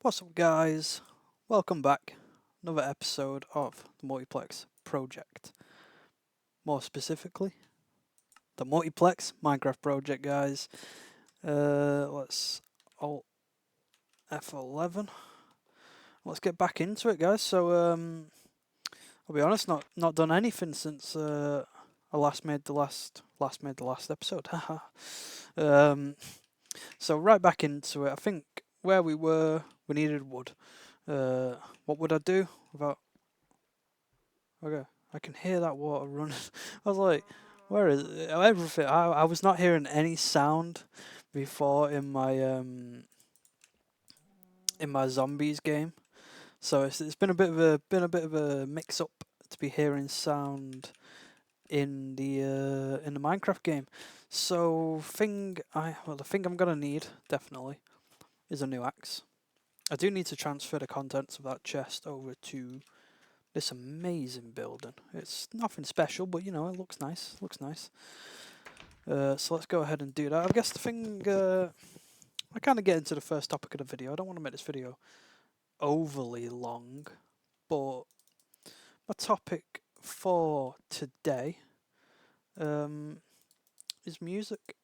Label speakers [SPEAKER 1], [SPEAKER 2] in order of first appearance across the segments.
[SPEAKER 1] What's up, guys? Welcome back. Another episode of the Multiplex project. More specifically, the Multiplex Minecraft project, guys. Let's Alt F11. Let's get back into it, guys. I'll be honest, not done anything since I last made the last episode. Haha. um, so right back into it. I think where we were, we needed wood. What would I do without? Okay, I can hear that water running. I was like, where is it? Everything? I was not hearing any sound before in my zombies game. So it's been a bit of a mix up to be hearing sound in the Minecraft game. So the thing I'm gonna need definitely is a new axe. I do need to transfer the contents of that chest over to this amazing building. It's nothing special, but you know, it looks nice. Looks nice. So let's go ahead and do that. I guess the thing, I kind of get into the first topic of the video. I don't want to make this video overly long, but my topic for today um, is music.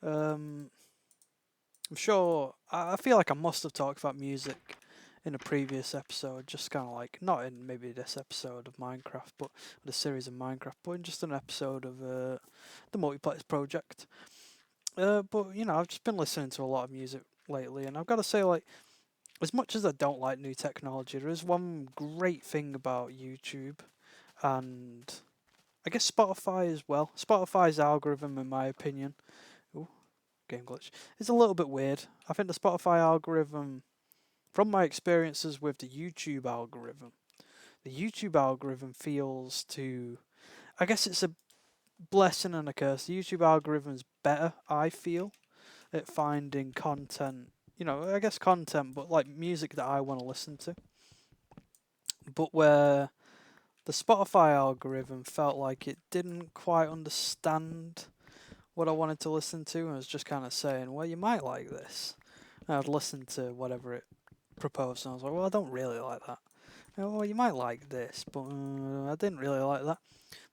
[SPEAKER 1] Um, I'm sure, I feel like I must have talked about music in a previous episode, just kind of like, not in maybe this episode of Minecraft, but the series of Minecraft, but in just an episode of the Multiplex project. But, you know, I've just been listening to a lot of music lately, and I've got to say, like, as much as I don't like new technology, there is one great thing about YouTube, and I guess Spotify as well. Spotify's algorithm, in my opinion, ooh, game glitch, is a little bit weird. I think the Spotify algorithm, from my experiences with the YouTube algorithm feels to, I guess it's a blessing and a curse. The YouTube algorithm's better, I feel, at finding content, you know, I guess content, but like music that I want to listen to. But where the Spotify algorithm felt like it didn't quite understand what I wanted to listen to, and was just kind of saying, well, you might like this. And I'd listen to whatever it proposed, and I was like, well, I don't really like that. Oh, well, you might like this, but I didn't really like that.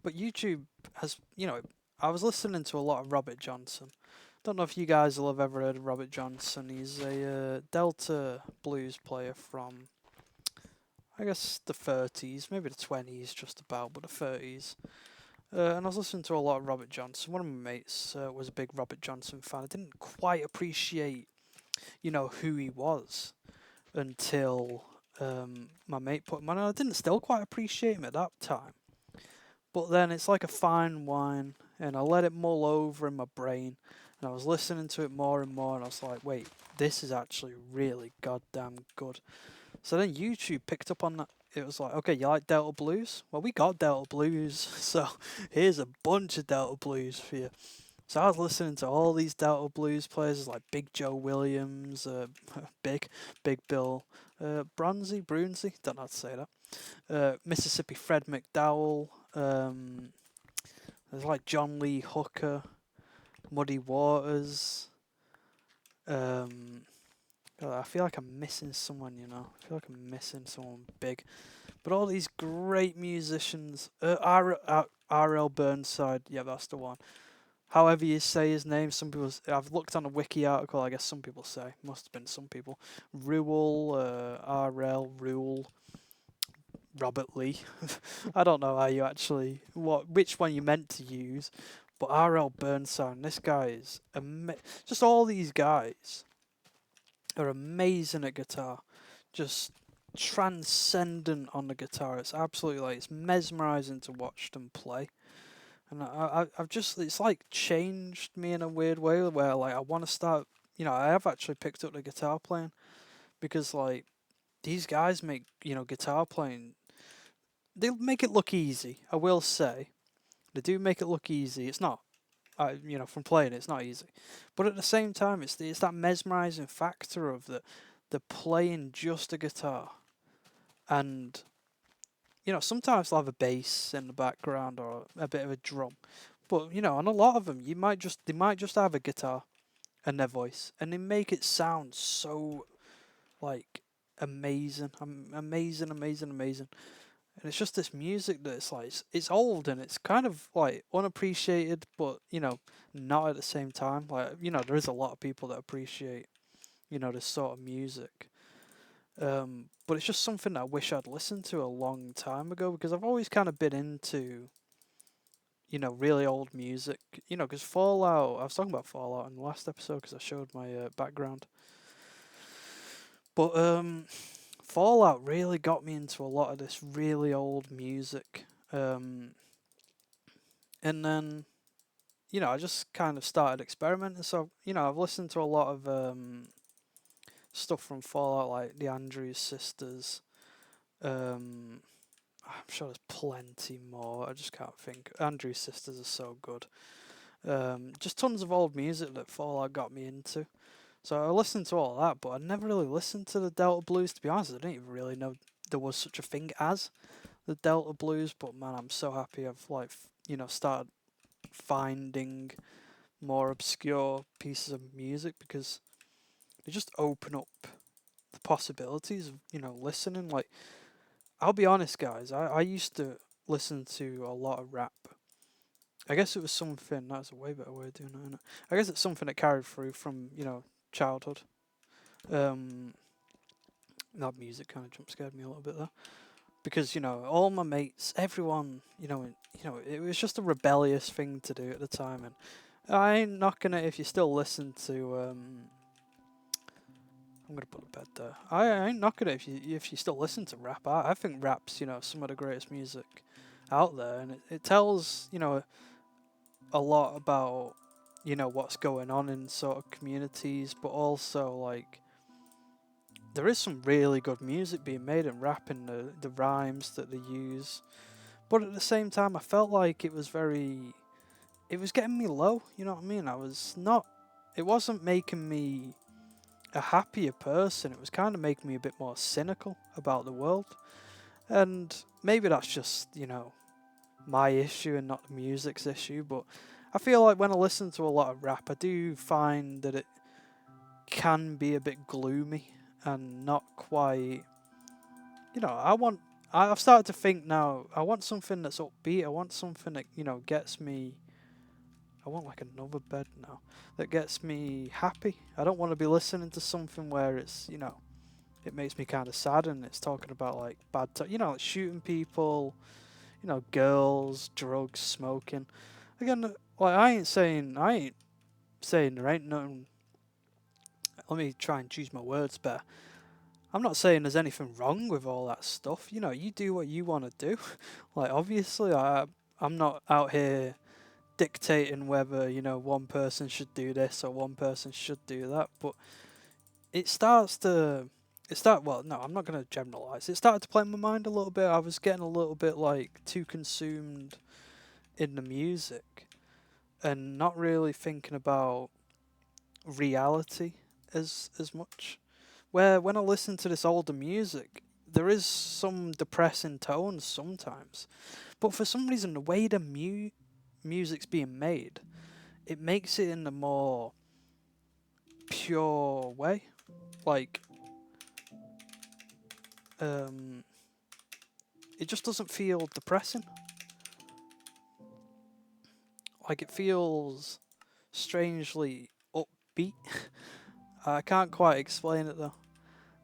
[SPEAKER 1] But YouTube has, you know, I was listening to a lot of Robert Johnson. Don't know if you guys will have ever heard of Robert Johnson. He's a Delta blues player from, I guess, the 30s, maybe the 20s, just about, but the 30s. And I was listening to a lot of Robert Johnson. One of my mates was a big Robert Johnson fan. I didn't quite appreciate, you know, who he was until my mate put him on. And I didn't still quite appreciate him at that time. But then it's like a fine wine, and I let it mull over in my brain, and I was listening to it more and more, and I was like, wait, this is actually really goddamn good. So then YouTube picked up on that. It was like, okay, you like Delta Blues? Well, we got Delta Blues, so here's a bunch of Delta Blues for you. So I was listening to all these Delta Blues players like Big Joe Williams, Big Bill, Brunsey, don't know how to say that. Mississippi Fred McDowell. There's like John Lee Hooker, Muddy Waters. Um, God, I feel like I'm missing someone, you know. I feel like I'm missing someone big. But all these great musicians. R.L. Burnside, yeah, that's the one. However you say his name, some people. I've looked on a wiki article. I guess some people say must have been some people. Rule, R.L. Rule. Robert Lee. I don't know how you actually which one you meant to use, but R.L. Burnside. This guy is just all these guys are amazing at guitar, just transcendent on the guitar. It's absolutely like it's mesmerizing to watch them play. And I've just it's like changed me in a weird way where like I want to start. You know, I have actually picked up the guitar playing because like these guys make guitar playing they make it look easy. I will say they do make it look easy. It's not, from playing it's not easy, but at the same time, it's that mesmerizing factor of the playing just a guitar, and sometimes they'll have a bass in the background or a bit of a drum, but on a lot of them they might just have a guitar and their voice, and they make it sound so like amazing, amazing, amazing, amazing. And it's just this music that's like it's old and it's kind of like unappreciated, but not at the same time. Like there is a lot of people that appreciate this sort of music. But it's just something that I wish I'd listened to a long time ago because I've always kind of been into really old music. Because Fallout, I was talking about Fallout in the last episode because I showed my background. But Fallout really got me into a lot of this really old music. And then, I just kind of started experimenting. So, I've listened to a lot of stuff from Fallout, like the Andrews Sisters. I'm sure there's plenty more. I just can't think. Andrews Sisters are so good. Just tons of old music that Fallout got me into. So I listened to all that, but I never really listened to the Delta Blues. To be honest, I didn't even really know there was such a thing as the Delta Blues. But man, I'm so happy I've started finding more obscure pieces of music because they just open up the possibilities of listening. Like I'll be honest, guys, I used to listen to a lot of rap. I guess it was something that's a way better way of doing it, isn't it? I guess it's something that carried through from childhood. Um, that music kind of jump scared me a little bit there because all my mates, everyone, it was just a rebellious thing to do at the time, and I ain't knocking it if you still listen to. I'm gonna put a bed there. I ain't knocking it if you still listen to rap. I think rap's some of the greatest music out there, and it tells a lot about what's going on in sort of communities, but also like there is some really good music being made in rap and the rhymes that they use. But at the same time, I felt like it was getting me low. You know what I mean? It wasn't making me a happier person. It was kind of making me a bit more cynical about the world. And maybe that's just, my issue and not the music's issue. But I feel like when I listen to a lot of rap, I do find that it can be a bit gloomy and not quite. I've started to think now. I want something that's upbeat. I want something that gets me. I want like another bed now that gets me happy. I don't want to be listening to something where it's it makes me kind of sad and it's talking about like like shooting people, girls, drugs, smoking. Again, like I ain't saying there ain't nothing. Let me try and choose my words better. I'm not saying there's anything wrong with all that stuff. You do what you want to do. Like obviously, I'm not out here dictating whether one person should do this or one person should do that. But it starts to well, no, I'm not going to generalize. It started to play in my mind a little bit. I was getting a little bit like too consumed in the music and not really thinking about reality as much. Where when I listen to this older music, there is some depressing tones sometimes, but for some reason the way the music's being made, it makes it in a more pure way. Like um, it just doesn't feel depressing. Like it feels strangely upbeat. I can't quite explain it though.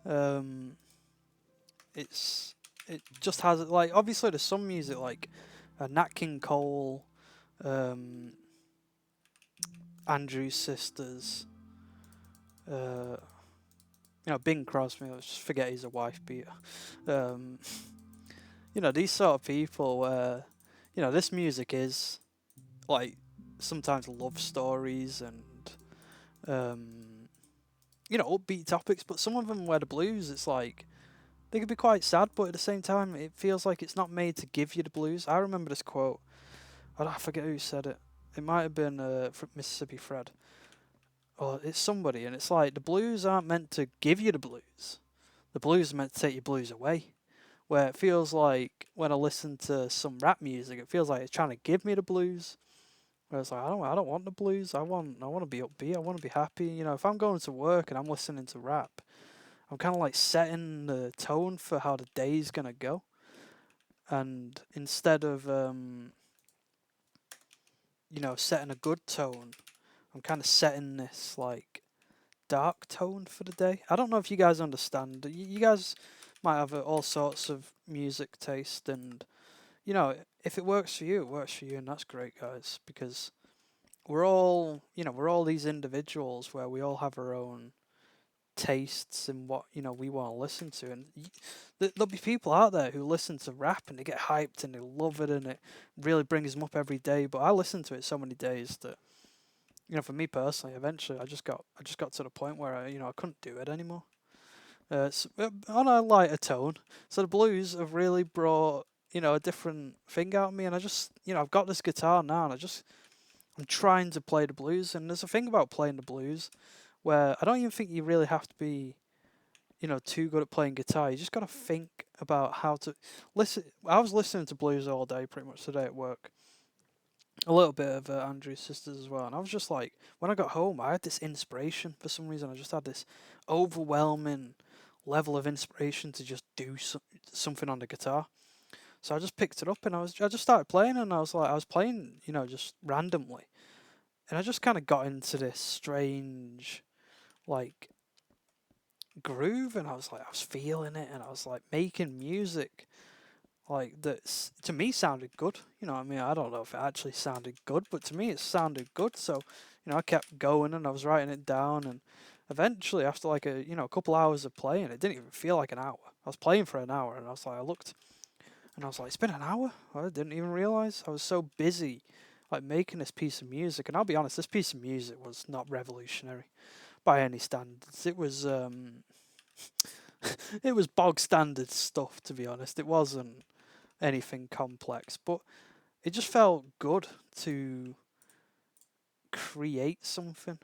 [SPEAKER 1] Um, it just has like obviously there's some music like Nat King Cole, um, Andrews Sisters, uh, Bing Crosby. Let's just forget he's a wife beater. Um, these sort of people where this music is like sometimes love stories and upbeat topics, but some of them where the blues it's like they could be quite sad, but at the same time it feels like it's not made to give you the blues. I remember this quote. I forget who said it. It might have been from Mississippi Fred. Or it's somebody, and it's like the blues aren't meant to give you the blues. The blues are meant to take your blues away. Where it feels like when I listen to some rap music, it feels like it's trying to give me the blues. Where it's like I don't want the blues. I want to be upbeat. I want to be happy. If I'm going to work and I'm listening to rap, I'm kind of like setting the tone for how the day's gonna go, and instead of setting a good tone, I'm kind of setting this like dark tone for the day. I don't know if you guys understand. You guys might have all sorts of music taste, and if it works for you, it works for you, and that's great, guys, because we're all these individuals where we all have our own tastes in what we want to listen to, and there'll be people out there who listen to rap and they get hyped and they love it and it really brings them up every day. But I listen to it so many days that for me personally, eventually I just got to the point where I couldn't do it anymore. On a lighter tone, so the blues have really brought a different thing out of me, and I just I've got this guitar now, and I'm trying to play the blues, and there's a thing about playing the blues where I don't even think you really have to be too good at playing guitar. You just got to think about how to listen. I was listening to blues all day, pretty much today at work. A little bit of Andrew's Sisters as well, and I was just like, when I got home, I had this inspiration for some reason. I just had this overwhelming level of inspiration to just do something on the guitar. So I just picked it up and I just started playing, and I was playing, just randomly, and I just kind of got into this strange like groove, and I was feeling it, and I was like making music like that to me sounded good. You know what I mean? I don't know if it actually sounded good, but to me it sounded good. So I kept going and I was writing it down, and eventually after like a couple hours of playing, it didn't even feel like an hour. I was playing for an hour, and I looked and I was like, it's been an hour. I didn't even realize I was so busy like making this piece of music. And I'll be honest, this piece of music was not revolutionary by any standards. It was it was bog standard stuff, to be honest. It wasn't anything complex, but it just felt good to create something.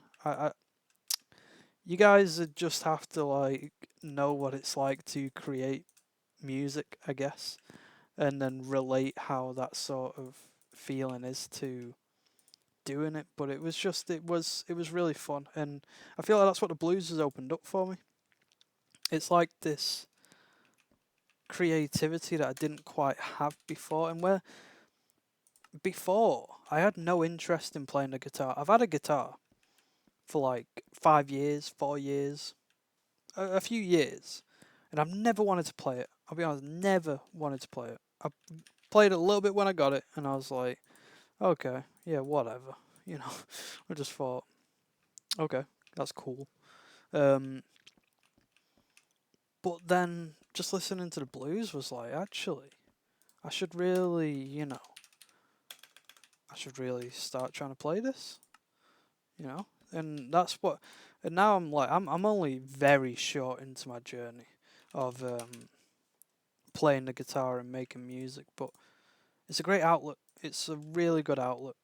[SPEAKER 1] You guys just have to like know what it's like to create music, I guess, and then relate how that sort of feeling is to doing it. But it was really fun, and I feel like that's what the blues has opened up for me. It's like this creativity that I didn't quite have before, and where before I had no interest in playing the guitar. I've had a guitar for like 5 years, 4 years, a few years, and I've never wanted to play it. I'll be honest, never wanted to play it. I played it a little bit when I got it, and I was like, okay, yeah, whatever. I just thought, okay, that's cool. Um, but then just listening to the blues was like, actually, I should really, I should really start trying to play this. And that's what. And now I'm like, I'm only very short into my journey of playing the guitar and making music, but it's a great outlet. It's a really good outlet,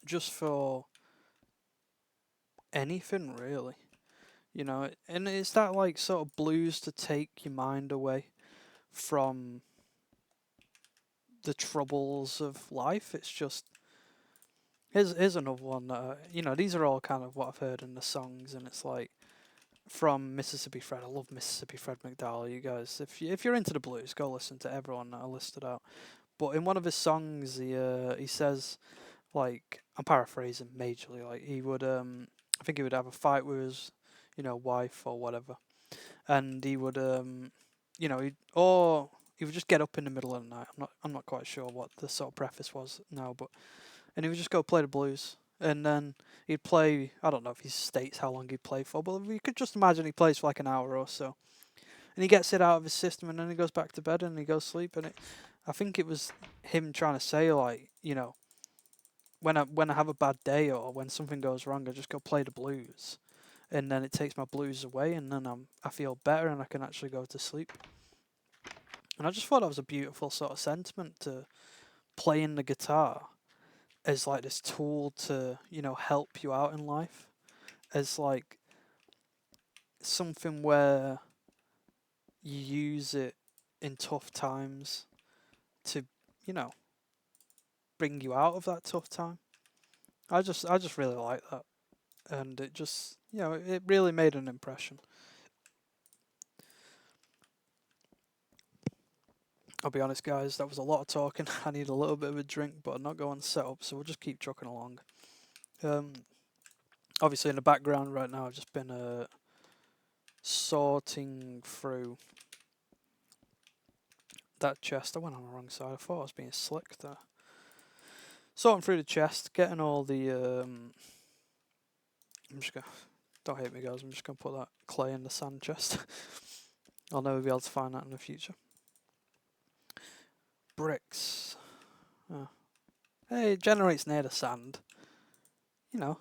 [SPEAKER 1] just for anything really. And it's that like sort of blues to take your mind away from the troubles of life. It's just here's another one that these are all kind of what I've heard in the songs, and it's like from Mississippi Fred. I love Mississippi Fred McDowell. You guys, if you're into the blues, go listen to everyone that I listed out. But in one of his songs, he says, like, I'm paraphrasing majorly, like he would I think he would have a fight with his wife or whatever, and he would or he would just get up in the middle of the night. I'm not quite sure what the sort of preface was now, but and he would just go play the blues. And then he'd play. I don't know if he states how long he'd play for, but you could just imagine he plays for like an hour or so. And he gets it out of his system, and then he goes back to bed and he goes to sleep. I think it was him trying to say like, when I have a bad day or when something goes wrong, I just go play the blues, and then it takes my blues away, and then I feel better and I can actually go to sleep. And I just thought that was a beautiful sort of sentiment to playing the guitar as like this tool to help you out in life, as like something where you use it in tough times to you know bring you out of that tough time. I just really like that, and it just it really made an impression. I'll be honest, guys, that was a lot of talking. I need a little bit of a drink, but I'm not going to set up, so we'll just keep trucking along. Um, Obviously, in the background right now, I've just been sorting through that chest. I went on the wrong side. I thought I was being slick there. Sorting through the chest, getting all the. I'm just gonna. Don't hate me, guys. I'm just gonna put that clay in the sand chest. I'll never be able to find that in the future. Bricks. Oh. Hey, it generates near the sand. You know,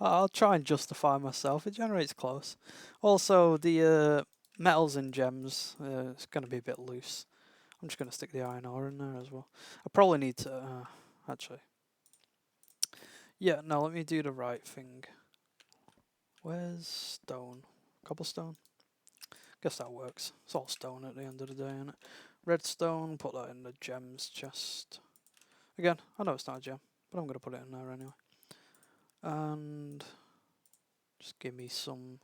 [SPEAKER 1] I'll try and justify myself. It generates close. Also, the metals and gems, it's going to be a bit loose. I'm just going to stick the iron ore in there as well. I probably need to, actually. Yeah, no, let me do the right thing. Where's stone? Cobblestone? Guess that works. It's all stone at the end of the day, isn't it? Redstone, put that in the gems chest. Again, I know it's not a gem, but I'm going to put it in there anyway. And just give me some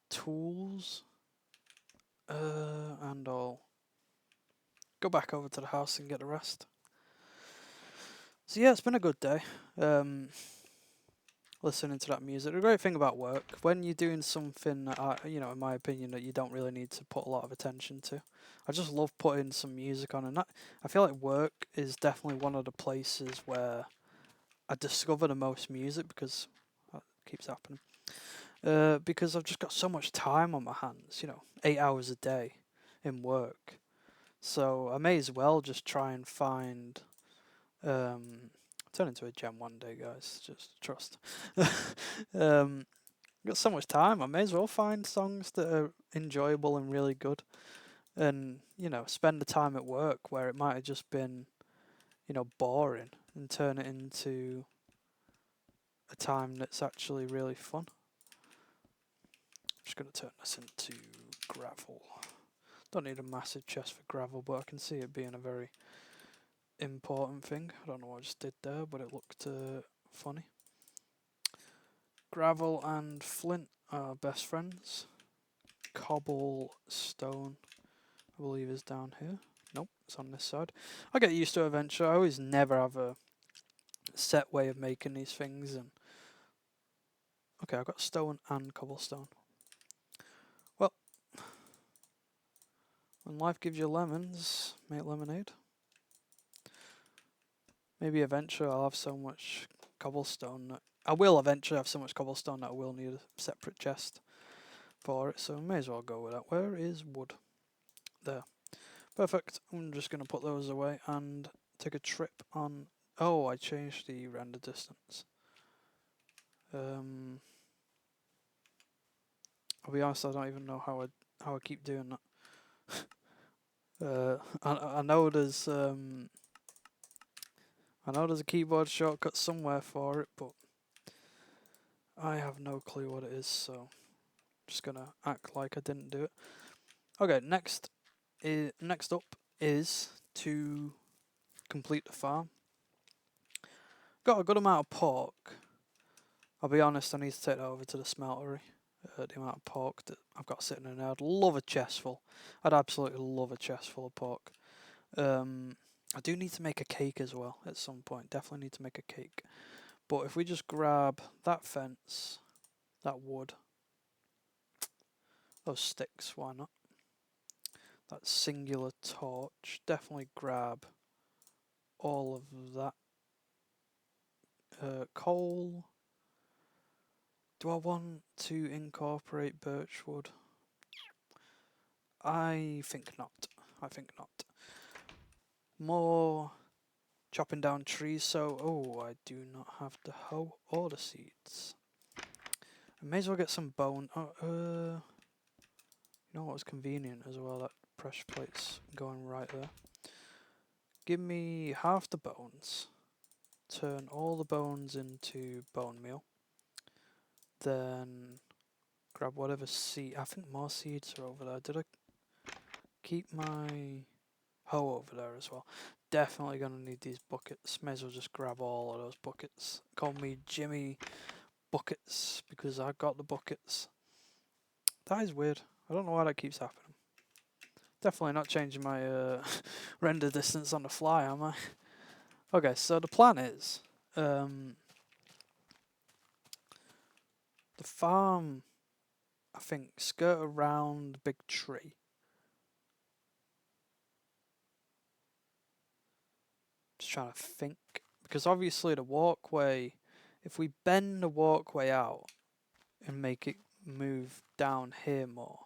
[SPEAKER 1] tools. And I'll go back over to the house and get the rest. So yeah, it's been a good day. Listening to that music. The great thing about work, when you're doing something that in my opinion, that you don't really need to put a lot of attention to, I just love putting some music on, and I feel like work is definitely one of the places where I discover the most music, because that keeps happening. Because I've just got so much time on my hands, 8 hours a day in work. So I may as well just try and find turn into a gem one day, guys. Just trust. Got so much time. I may as well find songs that are enjoyable and really good, and spend the time at work where it might have just been, boring, and turn it into a time that's actually really fun. I'm just gonna turn this into gravel. Don't need a massive chest for gravel, but I can see it being a very important thing. I don't know what I just did there, but it looked funny. Gravel and flint are best friends. Cobblestone, I believe, is down here. Nope, it's on this side. I get used to it eventually. I always never have a set way of making these things. And okay, I've got stone and cobblestone. Well, when life gives you lemons, make lemonade. Maybe eventually I'll have so much cobblestone that I will eventually have so much cobblestone that I will need a separate chest for it, so I may as well go with that. Where is wood? There. Perfect. I'm just going to put those away and take a trip on... Oh, I changed the render distance. I'll be honest, I don't even know how I keep doing that. I know there's a keyboard shortcut somewhere for it, but I have no clue what it is, so I'm just gonna act like I didn't do it. Okay, next up is to complete the farm. Got a good amount of pork. I'll be honest, I need to take that over to the smeltery. The amount of pork that I've got sitting in there, I'd love a chest full. I'd absolutely love a chest full of pork. I do need to make a cake as well at some point. Definitely need to make a cake. But if we just grab that fence, that wood, those sticks, why not? That singular torch, definitely grab all of that. Coal. Do I want to incorporate birchwood? I think not. More chopping down trees, so... I do not have the hoe or the seeds. I may as well get some bone... you know what was convenient as well? That pressure plate's going right there. Give me half the bones. Turn all the bones into bone meal. Then grab whatever seed... I think more seeds are over there. Did I keep my hoe over there as well? Definitely gonna need these buckets. May as well just grab all of those buckets. Call me Jimmy Buckets because I got the buckets. That is weird. I don't know why that keeps happening. Definitely not changing my render distance on the fly, am I? Okay, so the plan is the farm, I think, skirt around the big tree. Just trying to think. Because obviously the walkway, if we bend the walkway out and make it move down here more,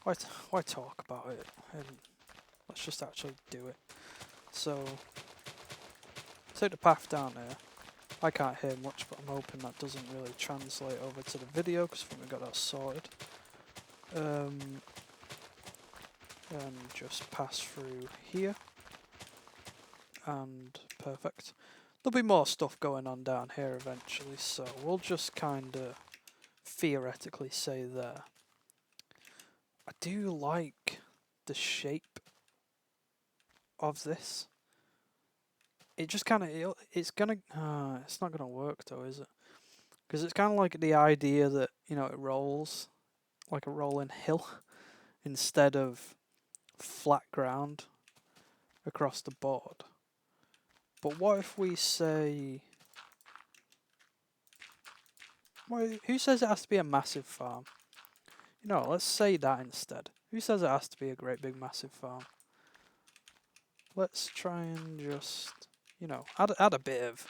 [SPEAKER 1] why talk about it? Let's just actually do it. So, take the path down here. I can't hear much, but I'm hoping that doesn't really translate over to the video because I think we got that sorted. And just pass through here. And perfect. There'll be more stuff going on down here eventually, so we'll just kind of theoretically say there. I do like the shape of this. It just kind of, it's not gonna work though, is it? Because it's kind of like the idea that, you know, it rolls like a rolling hill instead of flat ground across the board. But what if we say, well, who says it has to be a massive farm? You know, let's say that instead. Who says it has to be a great big massive farm? Let's try and just, you know, add a bit of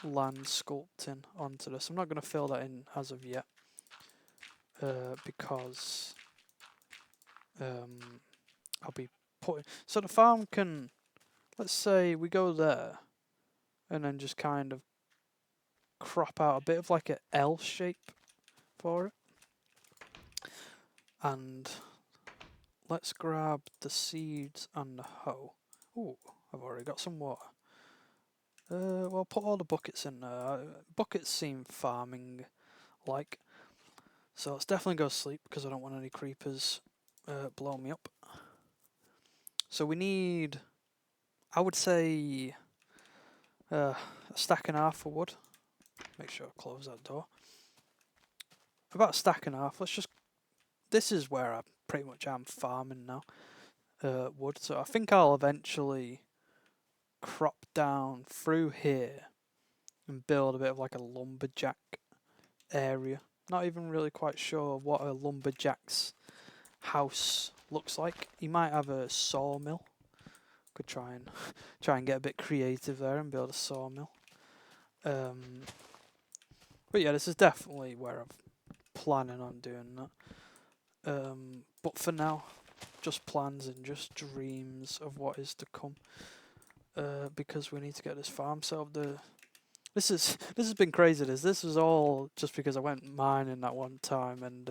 [SPEAKER 1] land sculpting onto this. I'm not going to fill that in as of yet. Because I'll be putting... So the farm can... Let's say we go there and then just kind of crop out a bit of like an L shape for it. And let's grab the seeds and the hoe. Ooh, I've already got some water. Well, put all the buckets in there. Buckets seem farming-like. So let's definitely go sleep because I don't want any creepers blow me up. So we need, I would say, a stack and a half of wood. Make sure I close that door. About a stack and a half. Let's just, this is where I pretty much am farming now. Wood. So I think I'll eventually crop down through here and build a bit of like a lumberjack area. Not even really quite sure what a lumberjack's house looks like. He might have a sawmill. Could try and get a bit creative there and build a sawmill. But yeah, this is definitely where I'm planning on doing that. But for now, just plans and just dreams of what is to come. Because we need to get this farm set up. This has been crazy. This was all just because I went mining that one time and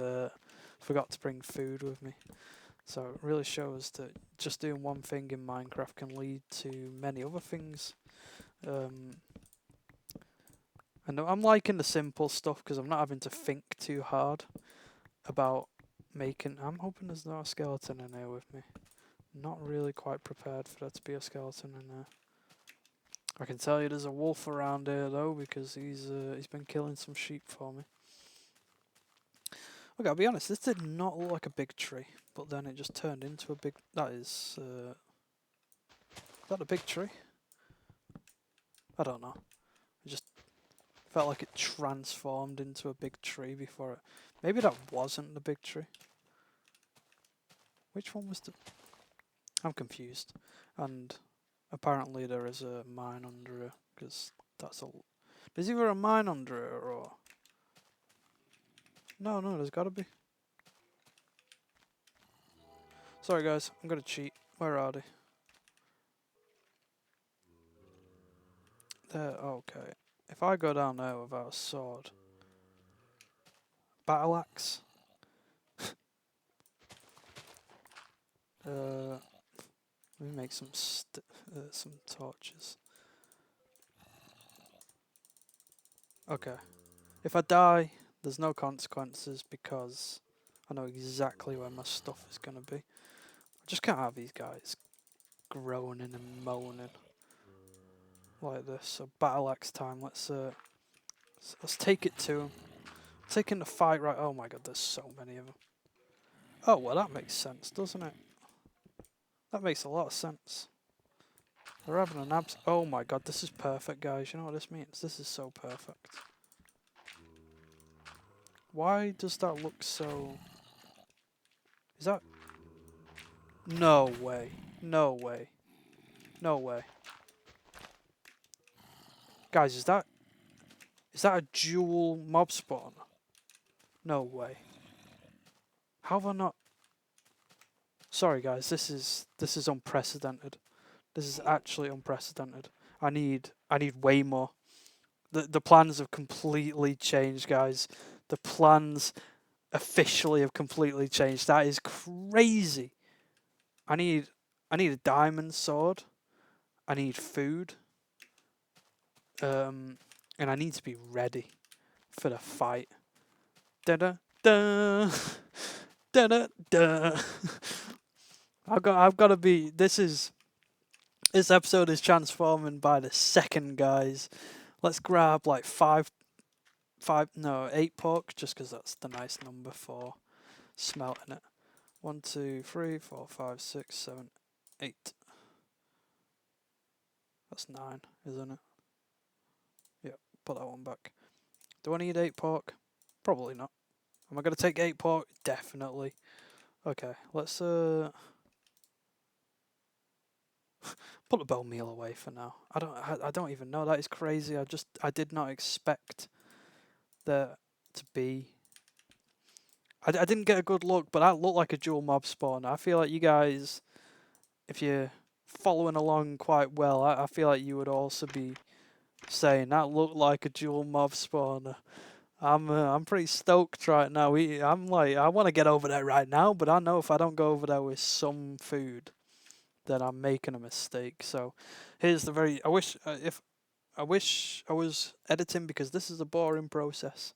[SPEAKER 1] forgot to bring food with me. So it really shows that just doing one thing in Minecraft can lead to many other things. And I'm liking the simple stuff because I'm not having to think too hard about making... I'm hoping there's not a skeleton in here with me. Not really quite prepared for there to be a skeleton in there. I can tell you there's a wolf around here though because he's been killing some sheep for me. Okay, I'll be honest, this did not look like a big tree, but then it just turned into a big... That is that a big tree? I don't know. It just felt like it transformed into a big tree before it... Maybe that wasn't the big tree. Which one was the... I'm confused. And apparently there is a mine under it, because that's a... There's either a mine under it or... No, there's gotta be. Sorry guys, I'm gonna cheat. Where are they? There, okay. If I go down there without a sword... Battle axe? Let me make some torches. Okay. If I die, there's no consequences because I know exactly where my stuff is gonna be. I just can't have these guys groaning and moaning like this. So battle axe time. Let's take it to him. taking the fight right. Oh my god, there's so many of them. Oh, well, that makes sense, doesn't it? That makes a lot of sense. They're having an abs. Oh my god, this is perfect, guys. You know what this means? This is so perfect. Why does that look so... Is that... No way. No way. No way. Guys, is that a dual mob spawner? No way. How have I not... Sorry guys, this is unprecedented. This is actually unprecedented. I need way more. The plans have completely changed, guys. The plans officially have completely changed. That is crazy. I need a diamond sword. I need food. And I need to be ready for the fight. Da da da da da da. I've got to be. This episode is transforming by the second, guys. Let's grab like eight pork, just because that's the nice number for smelting it. 1, 2, 3, 4, 5, 6, 7, 8. That's 9, isn't it? Yep, put that one back. Do I need 8 pork? Probably not. Am I going to take 8 pork? Definitely. Okay, let's put the bone meal away for now. I don't even know. That is crazy. I did not expect there to be... I didn't get a good look, but that looked like a dual mob spawn. I feel like you guys, if you're following along quite well, I feel like you would also be saying that looked like a dual mob spawner. I'm pretty stoked right now. I'm like, I want to get over there right now, but I know if I don't go over there with some food, then I'm making a mistake. So here's the very... I wish I was editing, because this is a boring process.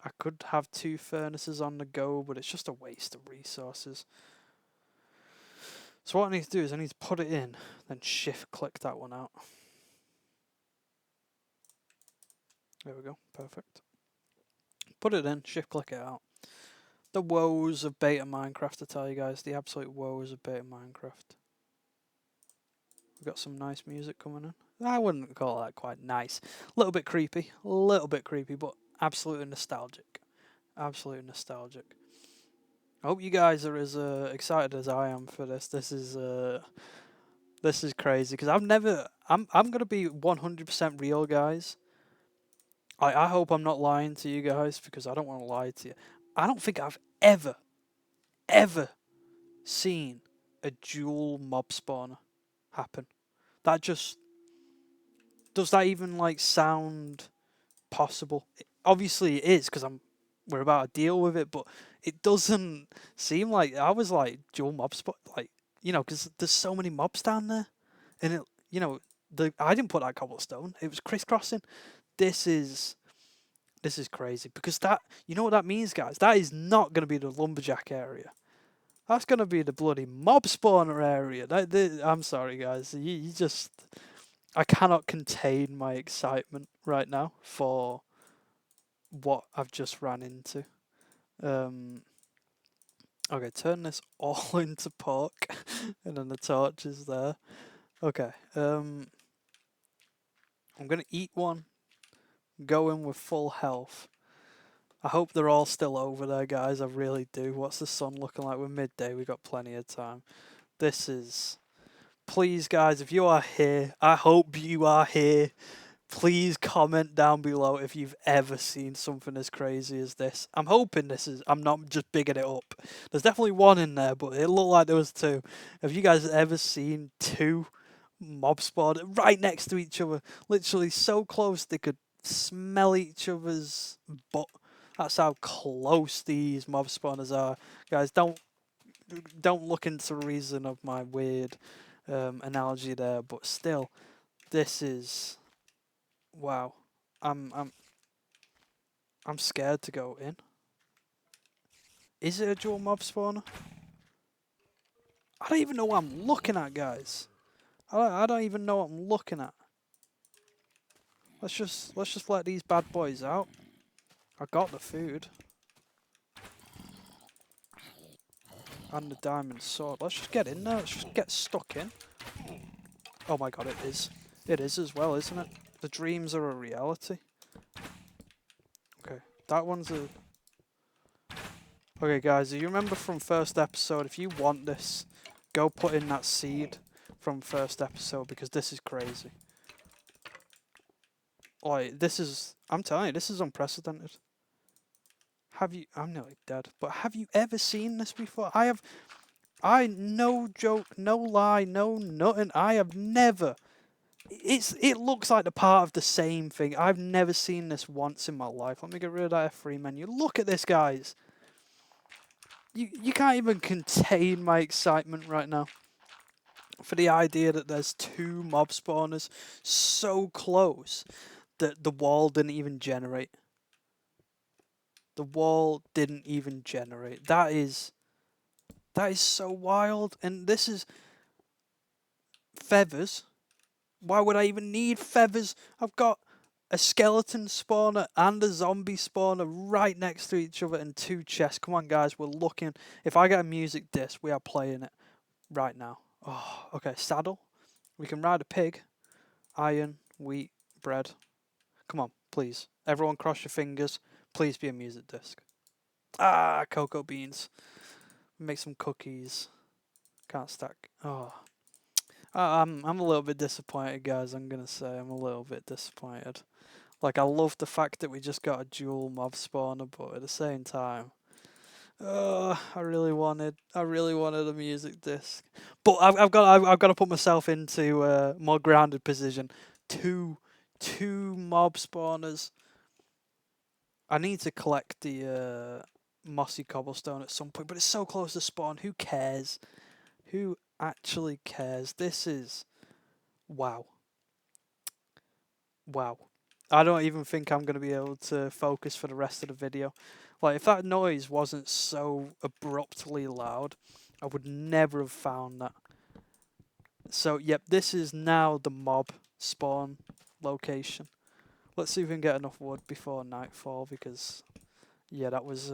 [SPEAKER 1] I could have 2 furnaces on the go, but it's just a waste of resources. So what I need to do is I need to put it in, then shift click that one out. There we go, perfect. Put it in, shift click it out. The woes of beta Minecraft, I tell you guys, the absolute woes of beta Minecraft. We've got some nice music coming in. I wouldn't call that quite nice. A little bit creepy, but absolutely nostalgic. Absolutely nostalgic. I hope you guys are as excited as I am for this. This is crazy, because I'm gonna be 100% real, guys. I hope I'm not lying to you guys, because I don't want to lie to you. I don't think I've ever seen a dual mob spawner happen. That just... Does that even like sound possible? Obviously it is, because we're about to deal with it, but it doesn't seem like... I was like, dual mob spot, like, you know, because there's so many mobs down there, and it, you know, I didn't put that cobblestone. It was crisscrossing. This is crazy, because that, you know what that means, guys? That is not going to be the lumberjack area. That's going to be the bloody mob spawner area. I'm sorry, guys. You just... I cannot contain my excitement right now for what I've just ran into. Okay, turn this all into pork, and then the torch is there. Okay, I'm gonna eat one, go in with full health. I hope they're all still over there, guys. I really do. What's the sun looking like? We're midday. We've got plenty of time. This is... Please, guys, if you are here, I hope you are here. Please comment down below if you've ever seen something as crazy as this. I'm hoping I'm not just bigging it up. There's definitely one in there, but it looked like there was 2. Have you guys ever seen 2 mob spawn right next to each other? Literally so close they could smell each other's butt. That's how close these mob spawners are. Guys, don't look into the reason of my weird analogy there, but still, this is... Wow, I'm scared to go in. Is it a dual mob spawner? I don't even know what I'm looking at, guys. I don't even know what I'm looking at. Let's just let these bad boys out. I got the food and the diamond sword. Let's just get in there. Let's just get stuck in. Oh my god, it is. It is as well, isn't it? The dreams are a reality. Okay, that one's a... Okay, guys, do you remember from first episode? If you want this, go put in that seed from first episode because this is crazy. Like, this is... I'm telling you, this is unprecedented. Have you... I'm nearly dead. But have you ever seen this before? No joke, no lie, no nothing. I have never... It looks like the part of the same thing. I've never seen this once in my life. Let me get rid of that F3 menu. Look at this, guys. You can't even contain my excitement right now for the idea that there's 2 mob spawners so close that the wall didn't even generate. The wall didn't even generate. That is so wild. And this is feathers. Why would I even need feathers? I've got a skeleton spawner and a zombie spawner right next to each other and 2 chests. Come on, guys, we're looking. If I get a music disc, we are playing it right now. Oh, okay, saddle. We can ride a pig. Iron, wheat, bread. Come on, please. Everyone cross your fingers. Please be a music disc. Ah, cocoa beans. Make some cookies. Can't stack. Oh. I'm a little bit disappointed, guys. I'm gonna say I'm a little bit disappointed. Like, I love the fact that we just got a dual mob spawner, but at the same time, I really wanted a music disc. But I've got to put myself into a more grounded position. Two mob spawners. I need to collect the mossy cobblestone at some point, but it's so close to spawn. Who cares? Who actually cares? This is... Wow. Wow. I don't even think I'm going to be able to focus for the rest of the video. Like, if that noise wasn't so abruptly loud, I would never have found that. So, yep, this is now the mob spawn location. Let's see if we can get enough wood before nightfall, because... Yeah, that was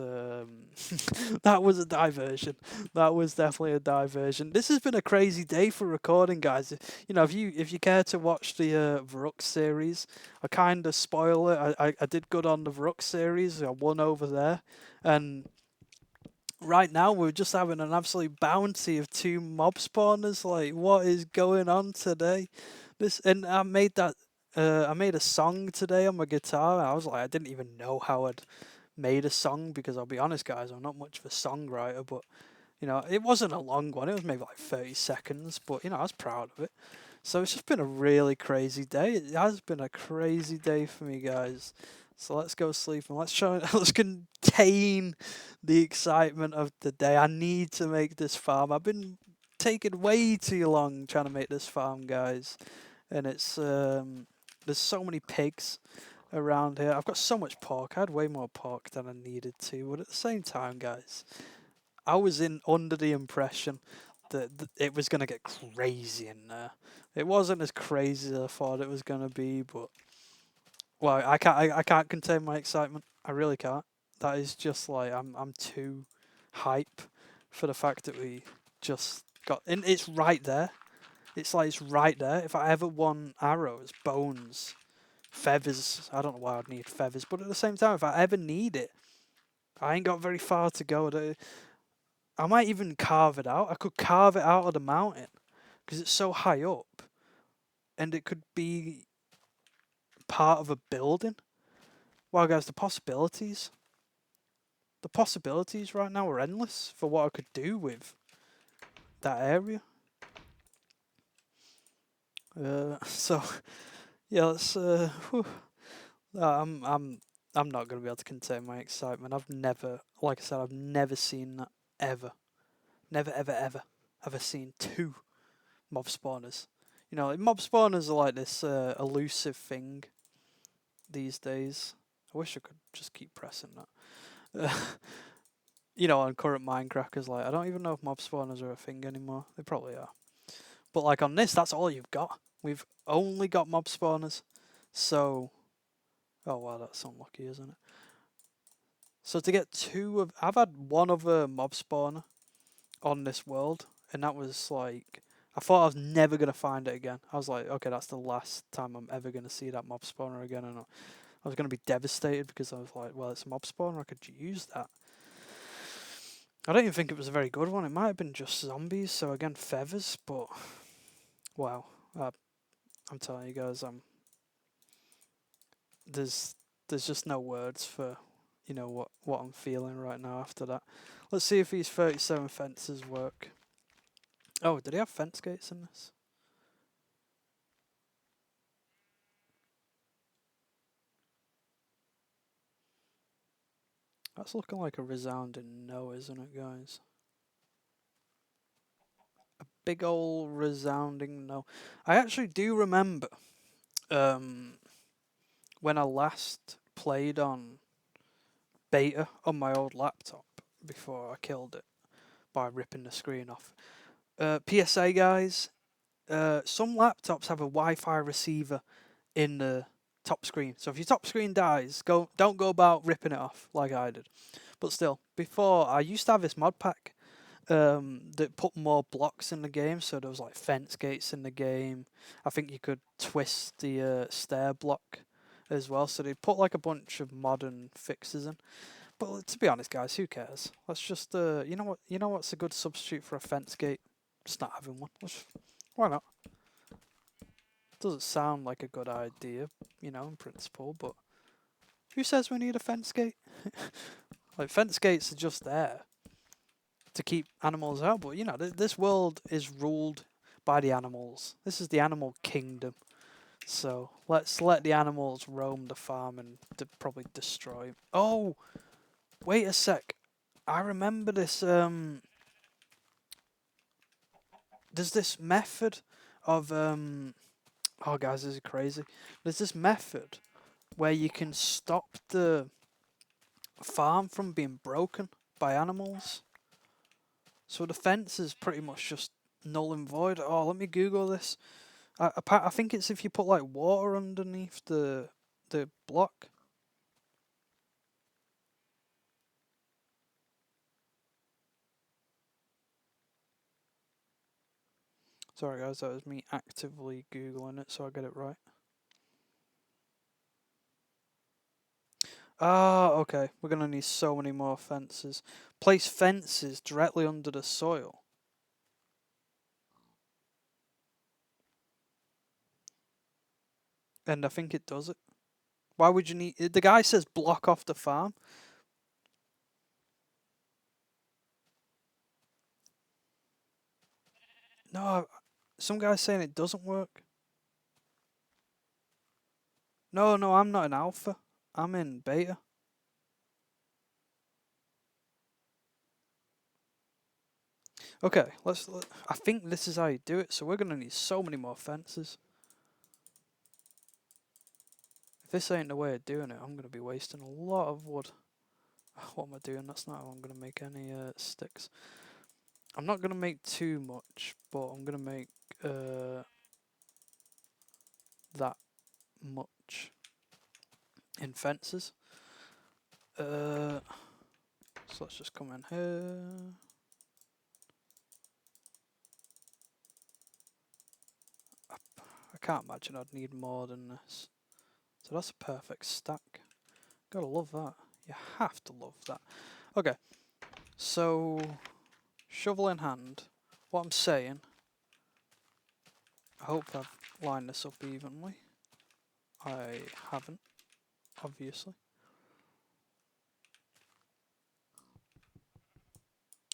[SPEAKER 1] that was a diversion. That was definitely a diversion. This has been a crazy day for recording, guys. You know, if you care to watch the Vrook series, I kind of spoil it. I did good on the Vrook series. I won over there, and right now we're just having an absolute bounty of 2 mob spawners. Like, what is going on today? And I made that. I made a song today on my guitar. I was like, I didn't even know how I'd made a song, because I'll be honest, guys, I'm not much of a songwriter, but you know, it wasn't a long one. It was maybe like 30 seconds, but you know, I was proud of it. So it's just been a really crazy day. It has been a crazy day for me, guys. So let's go sleep and let's contain the excitement of the day. I need to make this farm. I've been taking way too long trying to make this farm, guys, and it's there's so many pigs around here. I've got so much pork. I had way more pork than I needed to, but at the same time, guys, I was under the impression that it was gonna get crazy in there. It wasn't as crazy as I thought it was gonna be, but well, I can't contain my excitement. I really can't. That is just like I'm too hype for the fact that we just got, and it's right there. It's like it's right there. If I ever want arrows, bones, feathers, I don't know why I'd need feathers, but at the same time, if I ever need it, I ain't got very far to go. I might even carve it out. I could carve it out of the mountain because it's so high up, and it could be part of a building. Wow, guys, the possibilities right now are endless for what I could do with that area. So yeah, let's. I'm not gonna be able to contain my excitement. I've never, like I said, I've never seen that ever. Never, ever seen 2 mob spawners. You know, mob spawners are like this elusive thing these days. I wish I could just keep pressing that. You know, on current Minecraft, 'cause like I don't even know if mob spawners are a thing anymore. They probably are. But like on this, that's all you've got. We've only got mob spawners. So, oh wow, that's unlucky, isn't it? So to get I've had one other mob spawner on this world, and that was like, I thought I was never gonna find it again. I was like, okay, that's the last time I'm ever gonna see that mob spawner again, and I was gonna be devastated because I was like, well, it's a mob spawner, I could use that. I don't even think it was a very good one. It might have been just zombies, so again feathers, but wow, I'm telling you guys, there's there's just no words for what I'm feeling right now after that. Let's see if these 37 fences work. Oh, did he have fence gates in this? That's looking like a resounding no, isn't it, guys? Big ol' resounding no. I actually do remember um, when I last played on beta on my old laptop before I killed it by ripping the screen off. PSA, guys, some laptops have a Wi-Fi receiver in the top screen. So if your top screen dies, don't go about ripping it off like I did. But still, before I used to have this mod pack that put more blocks in the game. So there was like fence gates in the game. I think you could twist the stair block as well. So they put like a bunch of modern fixes in. But to be honest, guys, who cares? Let's just you know what? You know what's a good substitute for a fence gate? Just not having one. Why not? Doesn't sound like a good idea, in principle, but who says we need a fence gate? Like, fence gates are just there to keep animals out, but this world is ruled by the animals. This is the animal kingdom. So let's let the animals roam the farm and probably destroy. Oh, wait a sec. I remember this. There's this method of Oh, guys, this is crazy. There's this method where you can stop the farm from being broken by animals. So the fence is pretty much just null and void. Oh, let me Google this. I think it's if you put like water underneath the block. Sorry guys, that was me actively Googling it so I get it right. Ah, okay. We're gonna need so many more fences. Place fences directly under the soil. And I think it does it. Why would you need... The guy says block off the farm. No, some guy's saying it doesn't work. No, no, I'm not in alpha. I'm in beta. Okay, I think this is how you do it, so we're gonna need so many more fences. If this ain't the way of doing it, I'm gonna be wasting a lot of wood. What am I doing? That's not how I'm gonna make any sticks. I'm not gonna make too much, but I'm gonna make that much in fences. So let's just come in here. I can't imagine I'd need more than this. So that's a perfect stack. Gotta love that. You have to love that. Okay, so shovel in hand. What I'm saying, I hope I've lined this up evenly. I haven't, obviously.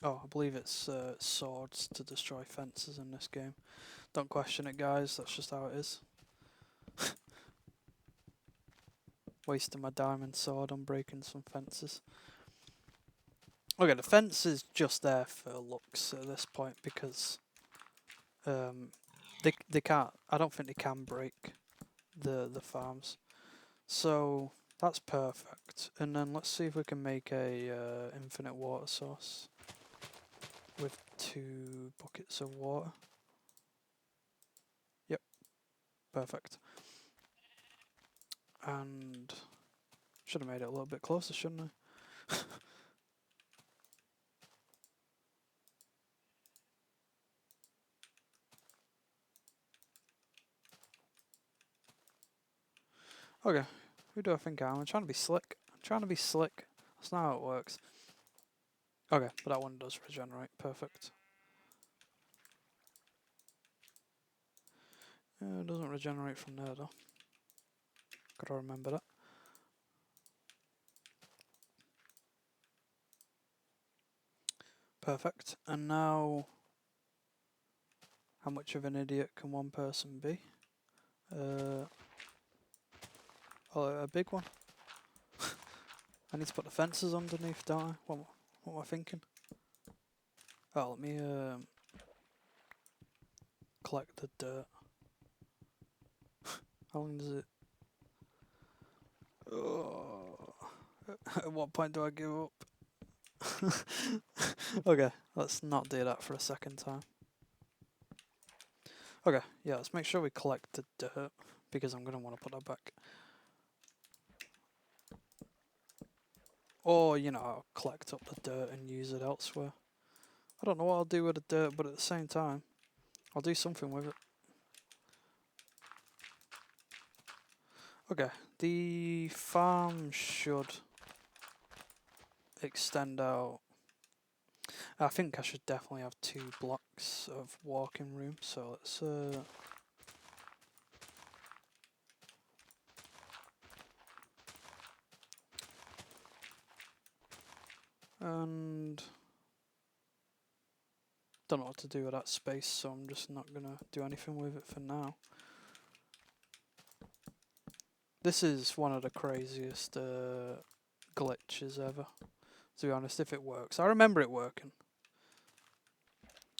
[SPEAKER 1] Oh, I believe it's swords to destroy fences in this game. Don't question it, guys. That's just how it is. Wasting my diamond sword on breaking some fences. Okay, the fence is just there for looks at this point because they can't. I don't think they can break the farms. So that's perfect. And then let's see if we can make a infinite water source with 2 buckets of water. Yep, perfect. And should have made it a little bit closer, shouldn't I? Okay, who do I think I am? I'm trying to be slick. I'm trying to be slick. That's not how it works. Okay, but that one does regenerate. Perfect. It doesn't regenerate from there though. Gotta remember that. Perfect. And now, how much of an idiot can one person be? Oh, a big one. I need to put the fences underneath, don't I? What am I thinking? Oh, let me collect the dirt. How long does it? Oh, at what point do I give up? Okay, let's not do that for a second time. Okay, yeah, let's make sure we collect the dirt because I'm going to want to put that back. Or, you know, I'll collect up the dirt and use it elsewhere. I don't know what I'll do with the dirt, but at the same time, I'll do something with it. Okay, the farm should extend out. I think I should definitely have 2 blocks of walking room, so let's and don't know what to do with that space, so I'm just not gonna do anything with it for now. This is one of the craziest glitches ever, to be honest, if it works. I remember it working.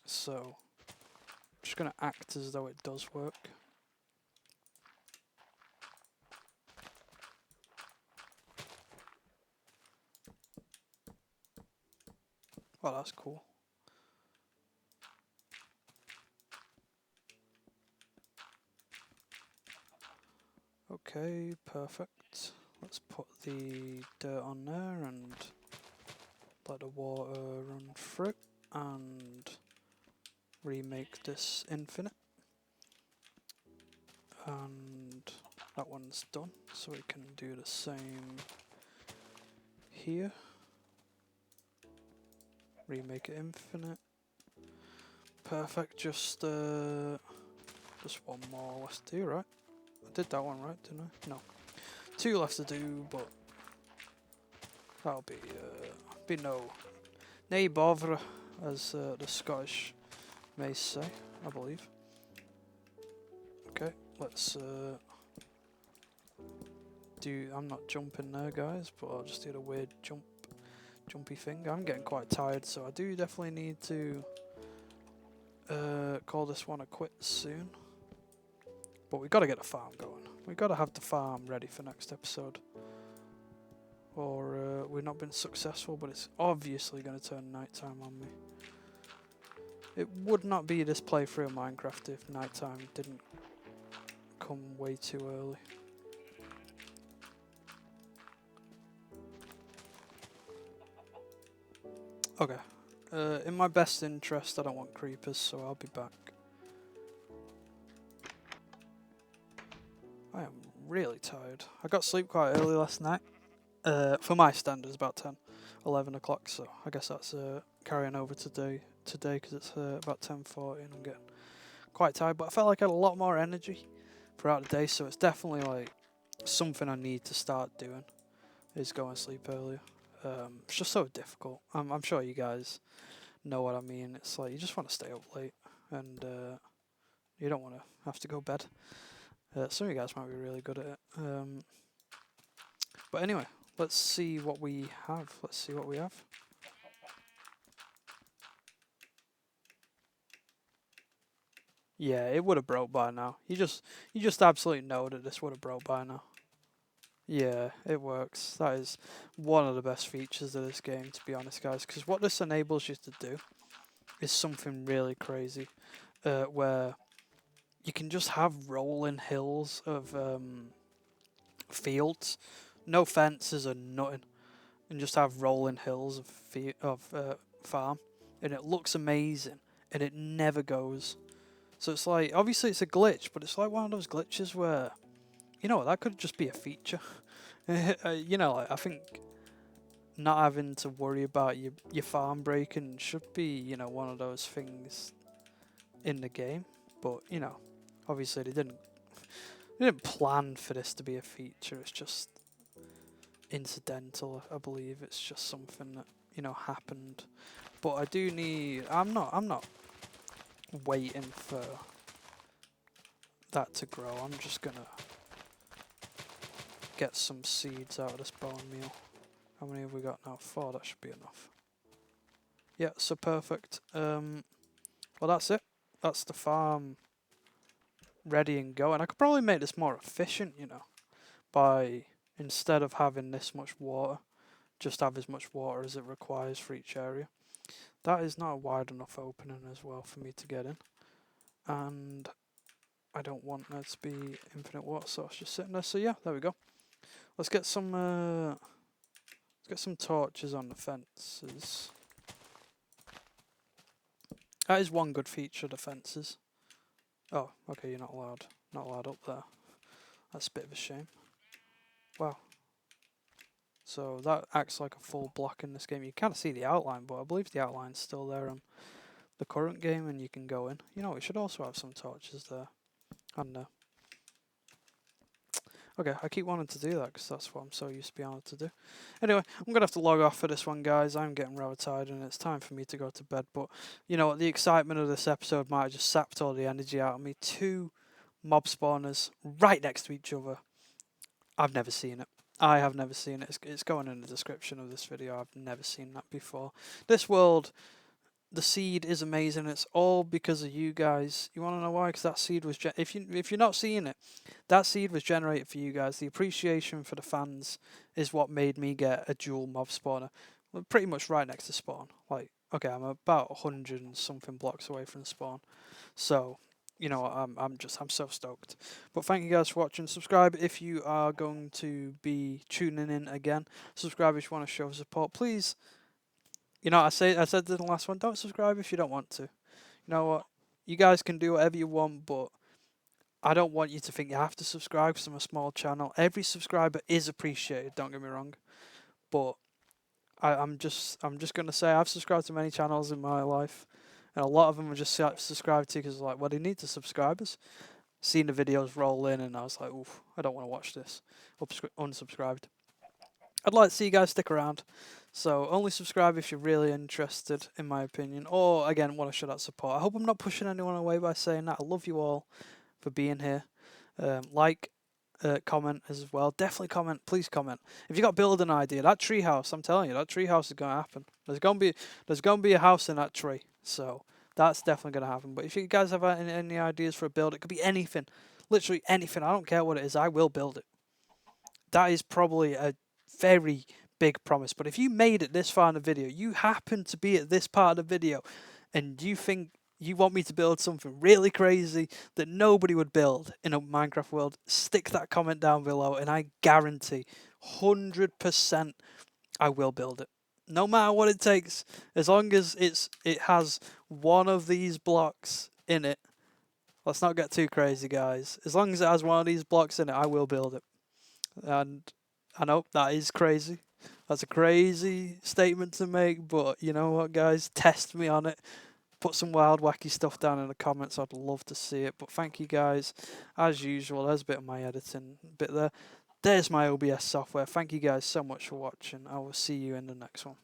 [SPEAKER 1] So, I'm just going to act as though it does work. Oh, that's cool. Okay, perfect. Let's put the dirt on there and let the water run through and remake this infinite. And that one's done, so we can do the same here. Remake it infinite. Perfect, just one more left to do, right? I did that one right, didn't I? No. 2 left to do, but that'll be no nay bother, as the Scottish may say, I believe. Okay, let's do. I'm not jumping there, guys, but I'll just do the weird jumpy thing. I'm getting quite tired, so I do definitely need to call this one a quit soon. But we got to get the farm going. We got to have the farm ready for next episode, or we've not been successful. But it's obviously going to turn nighttime on me. It would not be this playthrough of Minecraft if nighttime didn't come way too early. Okay. In my best interest, I don't want creepers, so I'll be back. I am really tired. I got sleep quite early last night. For my standards, about 10, 11 o'clock, so I guess that's carrying over today because it's about 10:40 and I'm getting quite tired. But I felt like I had a lot more energy throughout the day, so it's definitely like something I need to start doing, is go and sleep earlier. It's just so difficult. I'm sure you guys know what I mean. It's like you just want to stay up late and you don't want to have to go bed. Some of you guys might be really good at it. But anyway, let's see what we have. Let's see what we have. Yeah, it would have broke by now. You just absolutely know that this would have broke by now. Yeah, it works. That is one of the best features of this game, to be honest, guys. Because what this enables you to do is something really crazy, where you can just have rolling hills of fields, no fences or nothing, and just have rolling hills of farm, and it looks amazing, and it never goes. So it's like, obviously it's a glitch, but it's like one of those glitches where, you know, that could just be a feature. You know, like, I think not having to worry about your farm breaking should be, you know, one of those things in the game. But, you know, obviously they didn't plan for this to be a feature. It's just incidental, I believe. It's just something that, you know, happened. But I do need, I'm not waiting for that to grow. I'm just gonna get some seeds out of this bone meal. How many have we got now? 4, that should be enough. Yeah, so perfect. Well, that's it. That's the farm ready and going. I could probably make this more efficient, you know, by, instead of having this much water, just have as much water as it requires for each area. That is not a wide enough opening as well for me to get in. And I don't want there to be infinite water source just sitting there. So yeah, there we go. Let's get some torches on the fences. That is one good feature, the fences. Oh, okay, you're not allowed. Not allowed up there. That's a bit of a shame. Wow. So that acts like a full block in this game. You can't see the outline, but I believe the outline's still there on the current game, and you can go in. You know, we should also have some torches there. And okay, I keep wanting to do that because that's what I'm so used to being able to do. Anyway, I'm going to have to log off for this one, guys. I'm getting rather tired and it's time for me to go to bed. But, you know what, the excitement of this episode might have just sapped all the energy out of me. 2 mob spawners right next to each other. I've never seen it. I have never seen it. It's going in the description of this video. I've never seen that before. This world, the seed is amazing. It's all because of you guys. You want to know why? Because that seed was if you're not seeing it, that seed was generated for you guys. The appreciation for the fans is what made me get a dual mob spawner. We're pretty much right next to spawn. Like, okay, I'm about 100 and something blocks away from spawn. So, you know, I'm so stoked. But thank you guys for watching. Subscribe if you are going to be tuning in again. Subscribe if you want to show support, please. You know, I said in the last one, don't subscribe if you don't want to. You know what? You guys can do whatever you want, but I don't want you to think you have to subscribe because I'm a small channel. Every subscriber is appreciated, don't get me wrong. But I'm just gonna say I've subscribed to many channels in my life, and a lot of them are just subscribed to because like, well, they need the subscribers. Seen the videos roll in, and I was like, oof, I don't want to watch this. Unsubscribed. I'd like to see you guys stick around. So only subscribe if you're really interested, in my opinion, or again want to show that support. I hope I'm not pushing anyone away by saying that. I love you all for being here. Comment as well. Definitely comment. Please comment if you got building idea. That tree house, I'm telling you, that tree house is gonna happen. There's gonna be a house in that tree. So that's definitely gonna happen. But if you guys have any ideas for a build, it could be anything, literally anything. I don't care what it is. I will build it. That is probably a very big promise. But if you made it this far in the video, you happen to be at this part of the video, and you think you want me to build something really crazy that nobody would build in a Minecraft world, stick that comment down below, and I guarantee 100% I will build it. No matter what it takes, as long as it has one of these blocks in it. Let's not get too crazy, guys. As long as it has one of these blocks in it, I will build it. And I know that is crazy. That's a crazy statement to make, but you know what, guys? Test me on it. Put some wild, wacky stuff down in the comments. I'd love to see it. But thank you, guys. As usual, there's a bit of my editing bit there. There's my OBS software. Thank you guys so much for watching. I will see you in the next one.